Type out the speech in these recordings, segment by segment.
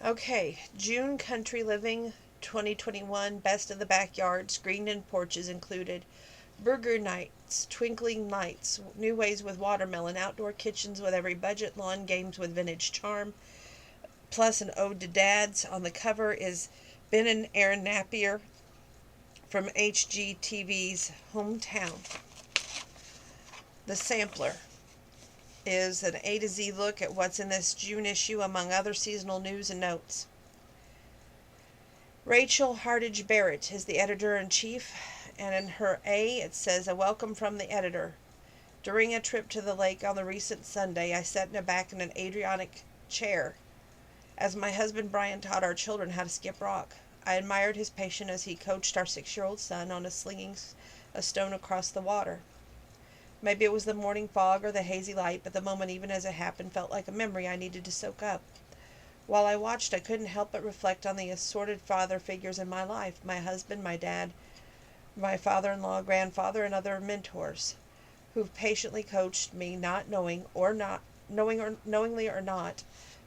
Okay, June Country Living 2021 Best of the Backyard, Screened in Porches included Burger Nights, Twinkling Lights, New Ways with Watermelon, Outdoor Kitchens with Every Budget, Lawn Games with Vintage Charm, plus an ode to dads. On the cover is Ben and Aaron Napier from HGTV's Hometown. The sampler is an A to Z look at what's in this June issue, among other seasonal news and notes. Rachel Hardage Barrett is the editor-in-chief, and in her A it says, "A welcome from the editor. During a trip to the lake on the recent Sunday, I sat back in an Adriatic chair as my husband Brian taught our children how to skip rock. I admired his patience as he coached our 6-year-old son on slinging a stone across the water. Maybe it was the morning fog or the hazy light, but the moment, even as it happened, felt like a memory I needed to soak up. While I watched, I couldn't help but reflect on the assorted father figures in my life: my husband, my dad, my father-in-law, grandfather, and other mentors, who've patiently coached me, knowingly or not,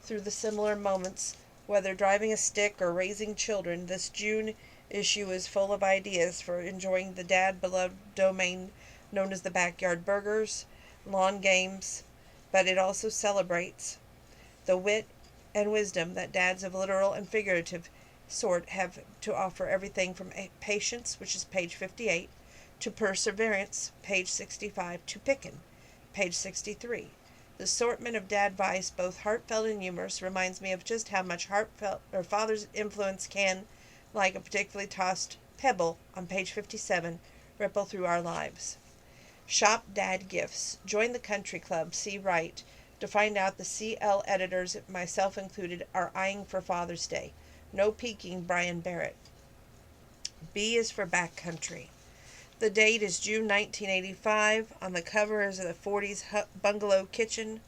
through the similar moments, whether driving a stick or raising children. This June issue is full of ideas for enjoying the dad-beloved domain known as the backyard burgers, lawn games, but it also celebrates the wit and wisdom that dads of literal and figurative sort have to offer, everything from patience, which is page 58, to perseverance, page 65, to pickin', page 63. The assortment of dad advice, both heartfelt and humorous, reminds me of just how much heartfelt or father's influence can, like a particularly tossed pebble on page 57, ripple through our lives. Shop Dad Gifts. Join the country club. See right to find out the CL editors, myself included, are eyeing for Father's Day. No peeking, Brian Barrett. B is for Backcountry. The date is June 1985. On the cover is a 40s bungalow kitchen.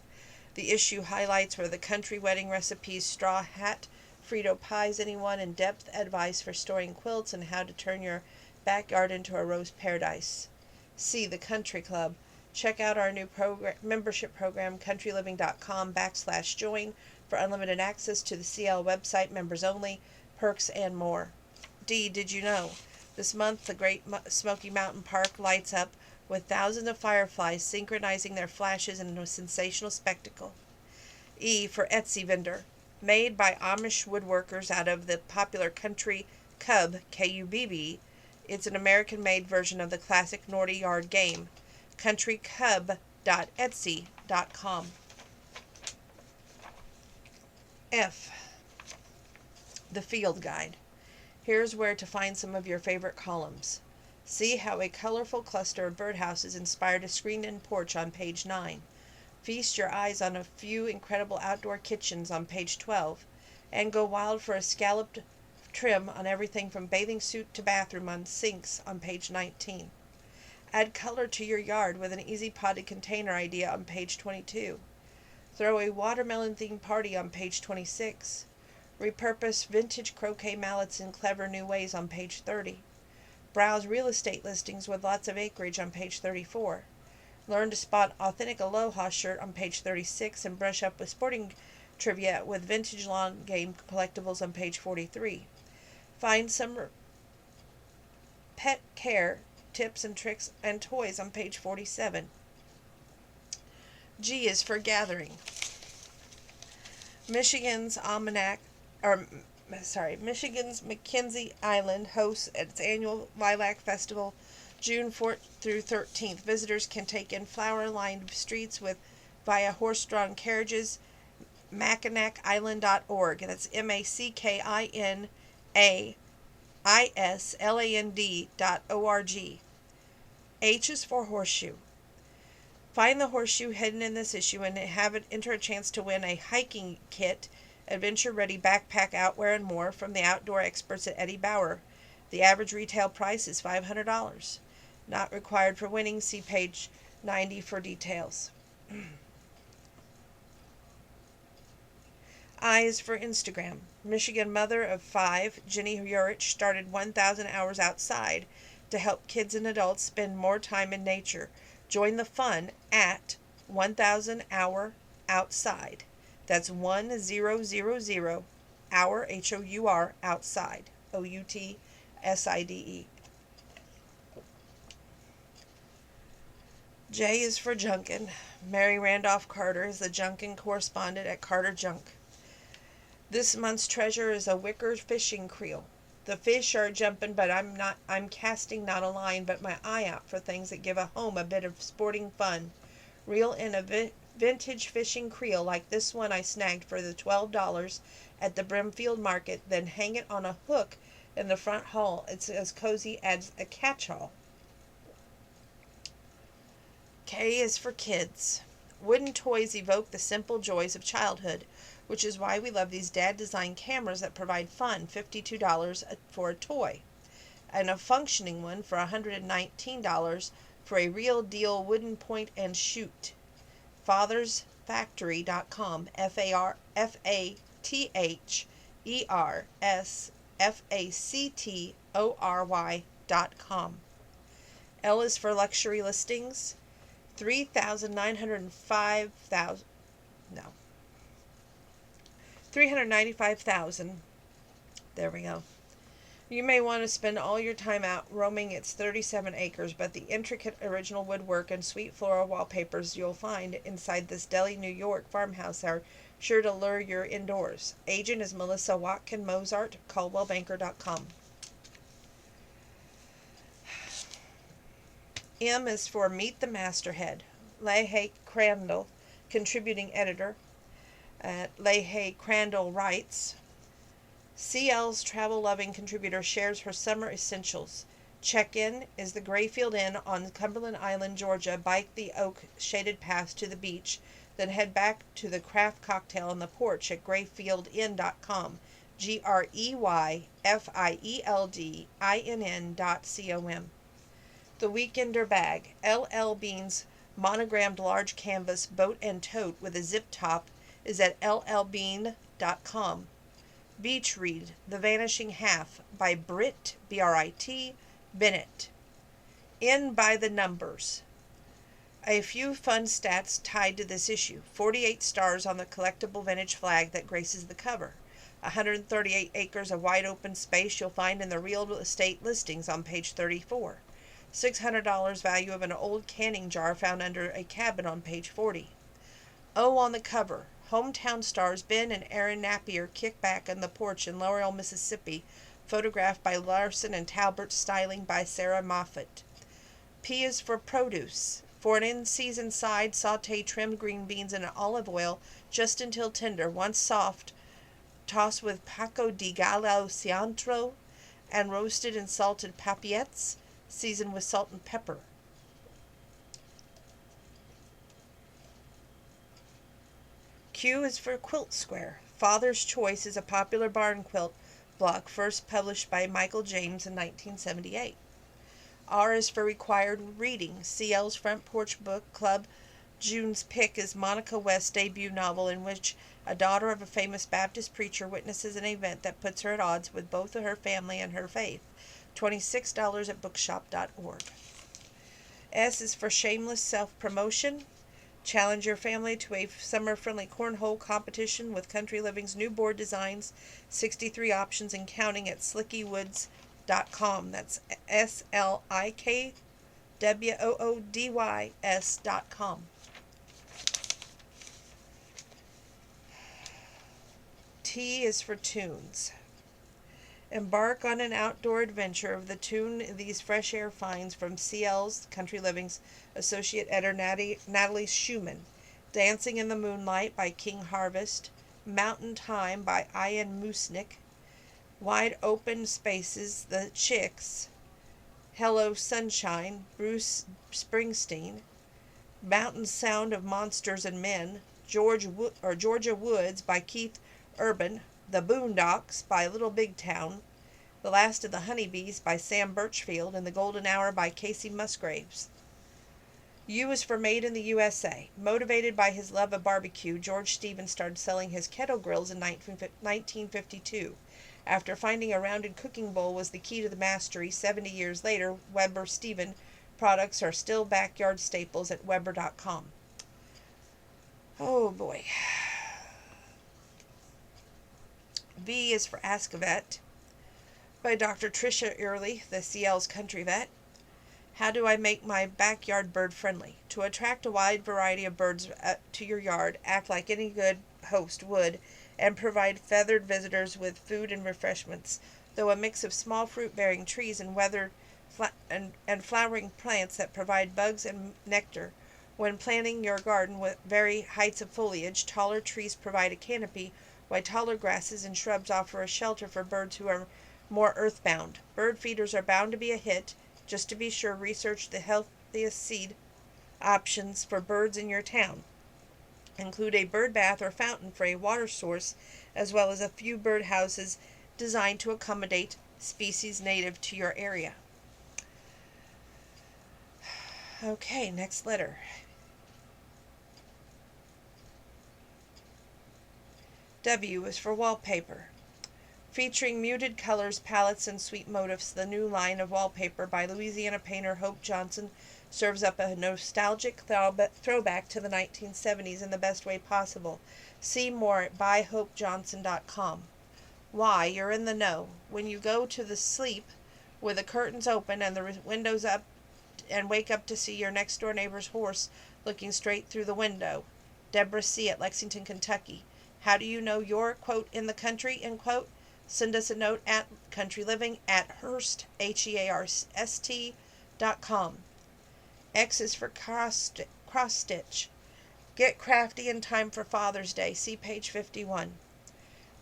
The issue highlights where the country wedding recipes, straw hat, Frito pies, anyone, in-depth advice for storing quilts, and how to turn your backyard into a rose paradise. C, the Country Club. Check out our new membership program, countryliving.com/join, for unlimited access to the CL website, members only, perks, and more. D, did you know? This month, the Great Smoky Mountain Park lights up with thousands of fireflies synchronizing their flashes into a sensational spectacle. E, for Etsy vendor. Made by Amish woodworkers out of the popular Country Cub, Kubb, it's an American-made version of the classic Nordy Yard game. countrycub.etsy.com. F, the Field Guide. Here's where to find some of your favorite columns. See how a colorful cluster of birdhouses inspired a screened-in porch on page 9. Feast your eyes on a few incredible outdoor kitchens on page 12. And go wild for a scalloped trim on everything from bathing suit to bathroom on sinks on page 19. Add color to your yard with an easy potted container idea on page 22. Throw a watermelon-themed party on page 26. Repurpose vintage croquet mallets in clever new ways on page 30. Browse real estate listings with lots of acreage on page 34. Learn to spot authentic Aloha shirt on page 36, and brush up with sporting trivia with vintage lawn game collectibles on page 43. Find some pet care tips and tricks and toys on page 47. G is for gathering. Michigan's Mackenzie Island hosts its annual Lilac Festival June 4th through 13th. Visitors can take in flower-lined streets via horse-drawn carriages. MackinacIsland.org. That's MackinaIsland.org. H is for horseshoe. Find the horseshoe hidden in this issue and enter a chance to win a hiking kit, adventure-ready backpack, outwear, and more from the outdoor experts at Eddie Bauer. The average retail price is $500. Not required for winning. See page 90 for details. I is for Instagram. Michigan mother of 5, Jenny Urich, started 1,000 hours outside to help kids and adults spend more time in nature. Join the fun at 1,000 Hour Outside. That's 1000 Hour, H-O-U-R, outside, O-U-T-S-I-D-E. J is for Junkin. Mary Randolph Carter is the Junkin correspondent at Carter Junk. This month's treasure is a wicker fishing creel. The fish are jumping, but I'm casting not a line, but my eye out for things that give a home a bit of sporting fun. Reel in a vintage fishing creel like this one I snagged for the $12 at the Brimfield Market, then hang it on a hook in the front hall. It's as cozy as a catch-all. K is for kids. Wooden toys evoke the simple joys of childhood, which is why we love these dad-designed cameras that provide fun, $52 for a toy, and a functioning one for $119 for a real deal wooden point and shoot. Fathersfactory.com, FATHERSFACTORY.com. L is for luxury listings. 395,000. There we go. You may want to spend all your time out roaming its 37 acres, but the intricate original woodwork and sweet floral wallpapers you'll find inside this Delhi, New York farmhouse are sure to lure your indoors. Agent is Melissa Watkin Mozart, CaldwellBanker.com. M is for Meet the Masterhead. Leahy Crandall, contributing editor at Leahy Crandall, writes, CL's travel-loving contributor shares her summer essentials. Check-in is the Grayfield Inn on Cumberland Island, Georgia. Bike the oak shaded path to the beach, then head back to the craft cocktail on the porch at grayfieldinn.com. GREYFIELDINN.com. The Weekender Bag. LL Bean's monogrammed large canvas boat and tote with a zip top is at llbean.com. Beach Read, The Vanishing Half by Britt, B-R-I-T, Bennett. In by the Numbers. A few fun stats tied to this issue. 48 stars on the collectible vintage flag that graces the cover. 138 acres of wide open space you'll find in the real estate listings on page 34. $600 value of an old canning jar found under a cabin on page 40. Oh, on the cover, hometown stars Ben and Aaron Napier kick back on the porch in Laurel, Mississippi, photographed by Larson and Talbert, styling by Sarah Moffat. P is for produce. For an in-season side, saute trimmed green beans in olive oil just until tender. Once soft, toss with Paco de Gallo cilantro and roasted and salted papiets, seasoned with salt and pepper. Q is for Quilt Square. Father's Choice is a popular barn quilt block first published by Michael James in 1978. R is for Required Reading. CL's Front Porch Book Club June's Pick is Monica West's debut novel in which a daughter of a famous Baptist preacher witnesses an event that puts her at odds with both her family and her faith. $26 at bookshop.org. S is for Shameless Self-Promotion. Challenge your family to a summer-friendly cornhole competition with Country Living's new board designs, 63 options and counting at slickywood's.com. That's SLIKWOODYS.com. T is for Tunes. Embark on an outdoor adventure of the tune these fresh air finds from CL's Country Living's associate editor Natalie Schumann. Dancing in the Moonlight by King Harvest. Mountain Time by Ian Musnick. Wide Open Spaces, The Chicks. Hello Sunshine, Bruce Springsteen. Mountain Sound of Monsters and Men, Georgia Woods by Keith Urban. The Boondocks by Little Big Town, The Last of the Honeybees by Sam Birchfield, and The Golden Hour by Casey Musgraves. U is for Made in the USA. Motivated by his love of barbecue, George Stevens started selling his kettle grills in 1952. After finding a rounded cooking bowl was the key to the mastery, 70 years later, Weber Stephen products are still backyard staples at Weber.com. Oh boy. V is for Ask a Vet by Dr. Tricia Early, the CL's country vet. How do I make my backyard bird friendly? To attract a wide variety of birds to your yard, act like any good host would and provide feathered visitors with food and refreshments. Though a mix of small fruit-bearing trees and and flowering plants that provide bugs and nectar. When planting your garden with vary heights of foliage, taller trees provide a canopy, while taller grasses and shrubs offer a shelter for birds who are more earthbound. Bird feeders are bound to be a hit. Just to be sure, research the healthiest seed options for birds in your town. Include a bird bath or fountain for a water source, as well as a few bird houses designed to accommodate species native to your area. Okay, next letter. W is for wallpaper. Featuring muted colors, palettes, and sweet motifs, the new line of wallpaper by Louisiana painter Hope Johnson serves up a nostalgic throwback to the 1970s in the best way possible. See more at buyhopejohnson.com. Why? You're in the know. When you go to sleep with the curtains open and the windows up and wake up to see your next door neighbor's horse looking straight through the window. Deborah C. at Lexington, Kentucky. How do you know you're, quote, in the country, end quote? Send us a note at countryliving@Hearst, HEARST.com. X is for cross stitch. Get crafty in time for Father's Day. See page 51.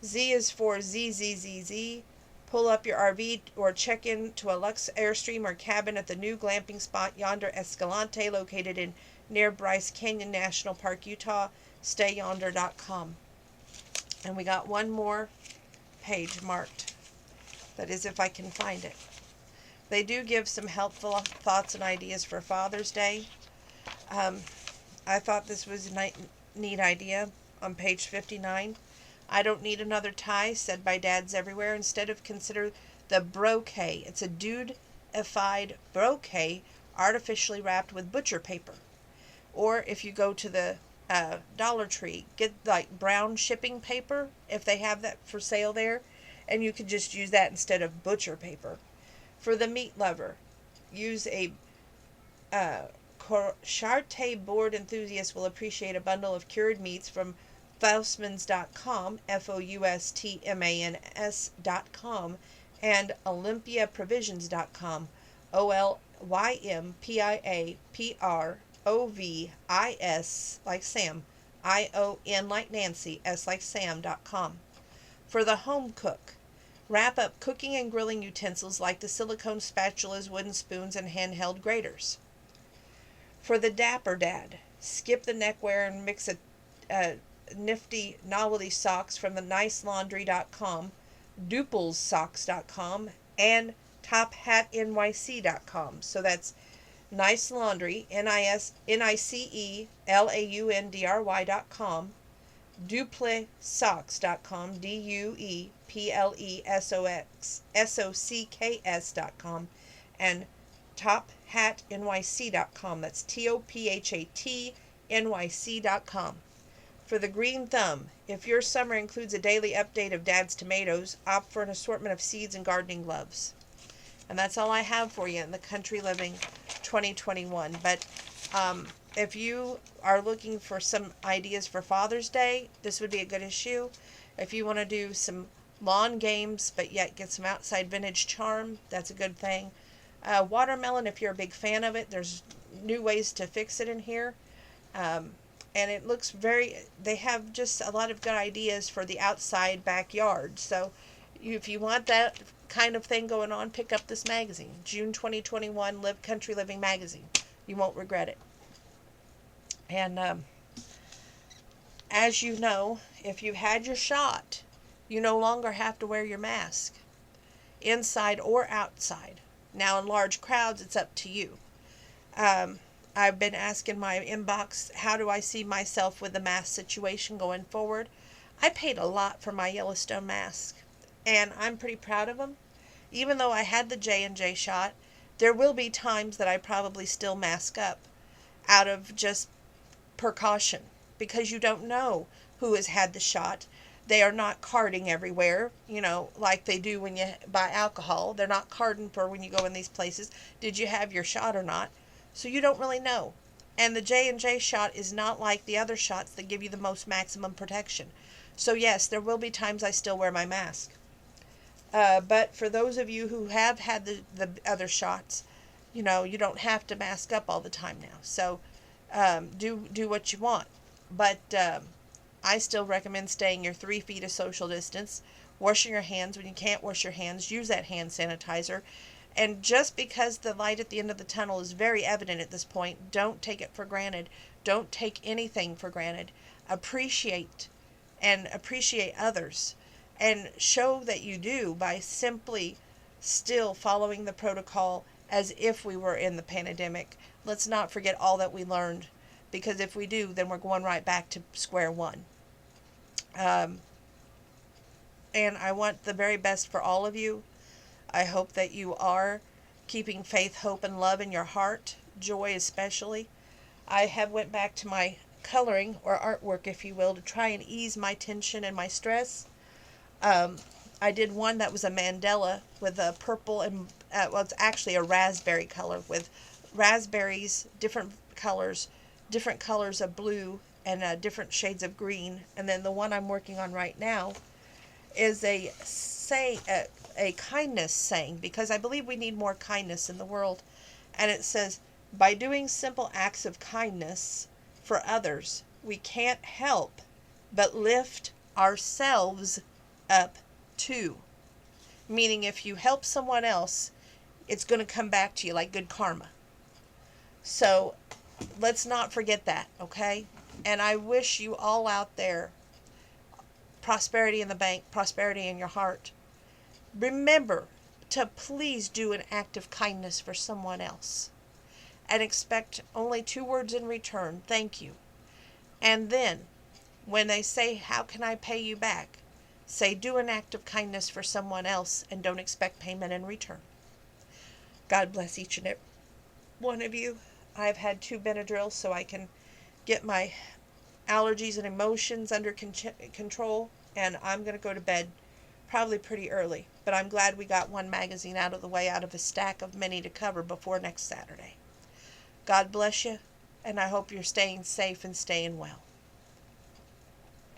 Z is for ZZZZ. Pull up your RV or check in to a Lux Airstream or cabin at the new glamping spot Yonder Escalante, located near Bryce Canyon National Park, Utah. StayYonder.com. And we got one more page marked. That is, if I can find it. They do give some helpful thoughts and ideas for Father's Day. I thought this was a neat idea on page 59. I don't need another tie, said by dads everywhere. Instead of consider the brocade. It's a dude-ified brocade artificially wrapped with butcher paper. Or if you go to the Dollar Tree, get like brown shipping paper if they have that for sale there, and you can just use that instead of butcher paper. For the meat lover, use a Charté board enthusiast will appreciate a bundle of cured meats from Foustmans.com, FOUSTMANS.com, and OlympiaProvisions.com, OLYMPIAPROVIS like Sam, ION like Nancy, S like Sam.com. For the home cook, wrap up cooking and grilling utensils like the silicone spatulas, wooden spoons, and handheld graters. For the dapper dad, skip the neckwear and mix a nifty novelty socks from the NiceLaundry.com, DuplesSocks.com, and TopHatNYC.com. So that's Nice Laundry, NiceLaundry.com, DuplesSocks.com, DuplesSocks.com, and TopHatNYC.com. That's TOPHATNYC.com. For the green thumb, if your summer includes a daily update of Dad's tomatoes, opt for an assortment of seeds and gardening gloves. And that's all I have for you in the Country Living 2021. But if you are looking for some ideas for Father's Day, this would be a good issue. If you want to do some lawn games, but yet get some outside vintage charm, that's a good thing. Watermelon, if you're a big fan of it, there's new ways to fix it in here. And it looks they have just a lot of good ideas for the outside backyard. So if you want that kind of thing going on, pick up this magazine, June 2021 Country Living Magazine. You won't regret it. And as you know, if you've had your shot, you no longer have to wear your mask, inside or outside. Now in large crowds, it's up to you. I've been asking my inbox, how do I see myself with the mask situation going forward? I paid a lot for my Yellowstone mask, and I'm pretty proud of them. Even though I had the J&J shot, there will be times that I probably still mask up out of just precaution, because you don't know who has had the shot. They are not carding everywhere, like they do when you buy alcohol. They're not carding for when you go in these places. Did you have your shot or not? So you don't really know. And the J&J shot is not like the other shots that give you the most maximum protection. So yes, there will be times I still wear my mask. But for those of you who have had the other shots, you don't have to mask up all the time now. So do what you want. But I still recommend staying your 3 feet of social distance, washing your hands when you can't wash your hands, use that hand sanitizer. And just because the light at the end of the tunnel is very evident at this point, don't take it for granted. Don't take anything for granted. Appreciate others, and show that you do by simply still following the protocol as if we were in the pandemic. Let's not forget all that we learned, because if we do, then we're going right back to square one. And I want the very best for all of you. I hope that you are keeping faith, hope, and love in your heart, joy especially. I have went back to my coloring, or artwork if you will, to try and ease my tension and my stress. I did one that was a mandala with a purple and, it's actually a raspberry color with raspberries, different colors of blue, and different shades of green. And then the one I'm working on right now is a kindness saying, because I believe we need more kindness in the world. And it says, by doing simple acts of kindness for others, we can't help but lift ourselves up too. Meaning if you help someone else, it's going to come back to you like good karma. So let's not forget that, okay? And I wish you all out there prosperity in the bank, prosperity in your heart. Remember to please do an act of kindness for someone else, and expect only 2 words in return: thank you. And then when they say, how can I pay you back? Say, do an act of kindness for someone else and don't expect payment in return. God bless each and every one of you. I've had 2 Benadryls so I can get my allergies and emotions under control, and I'm going to go to bed probably pretty early. But I'm glad we got one magazine out of the way, out of a stack of many to cover before next Saturday. God bless you, and I hope you're staying safe and staying well.